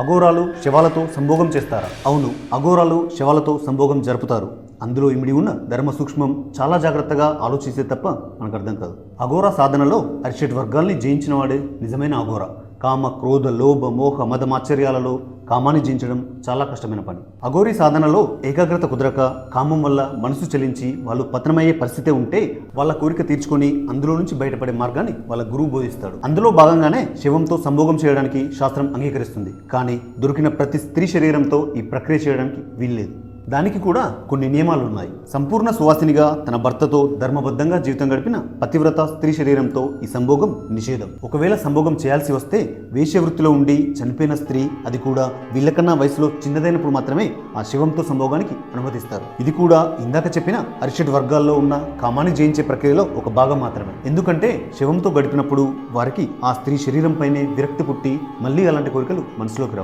అఘోరాలు శవాలతో సంభోగం చేస్తారా? అవును, అఘోరాలు శవాలతో సంభోగం జరుపుతారు. అందులో ఇమిడి ఉన్న ధర్మ సూక్ష్మం చాలా జాగ్రత్తగా ఆలోచిస్తే తప్ప మనకు అర్థం కాదు. అఘోరా సాధనలో అరిషడ్ వర్గాల్ని జయించిన వాడే నిజమైన అఘోరా. కామ, క్రోధ, లోభ, మోహ, మదమాశ్చర్యాలలో కామాన్ని జయించడం చాలా కష్టమైన పని. అఘోరీ సాధనలో ఏకాగ్రత కుదరక కామం వల్ల మనసు చెలించి వాళ్ళు పతనమయ్యే పరిస్థితే ఉంటే వాళ్ళ కోరిక తీర్చుకొని అందులో నుంచి బయటపడే మార్గాన్ని వాళ్ళ గురువు బోధిస్తాడు. అందులో భాగంగానే శవంతో సంభోగం చేయడానికి శాస్త్రం అంగీకరిస్తుంది. కానీ దొరికిన ప్రతి స్త్రీ శరీరంతో ఈ ప్రక్రియ చేయడానికి వీల్లేదు. దానికి కూడా కొన్ని నియమాలు ఉన్నాయి. సంపూర్ణ సువాసినిగా తన భర్తతో ధర్మబద్ధంగా జీవితం గడిపిన పతివ్రత స్త్రీ శరీరంతో ఈ సంభోగం నిషేధం. ఒకవేళ సంభోగం చేయాల్సి వస్తే వేశ్యవృత్తిలో ఉండి చనిపోయిన స్త్రీ, అది కూడా వీళ్ళకన్నా వయసులో చిన్నదైనప్పుడు మాత్రమే ఆ శవంతో సంభోగానికి అనుమతిస్తారు. ఇది కూడా ఇందాక చెప్పిన అరిషడ్ వర్గాల్లో ఉన్న కామాన్ని జయించే ప్రక్రియలో ఒక భాగం మాత్రమే. ఎందుకంటే శవంతో గడిపినప్పుడు వారికి ఆ స్త్రీ శరీరం పైనే విరక్తి పుట్టి మళ్ళీ అలాంటి కోరికలు మనసులోకి రావు.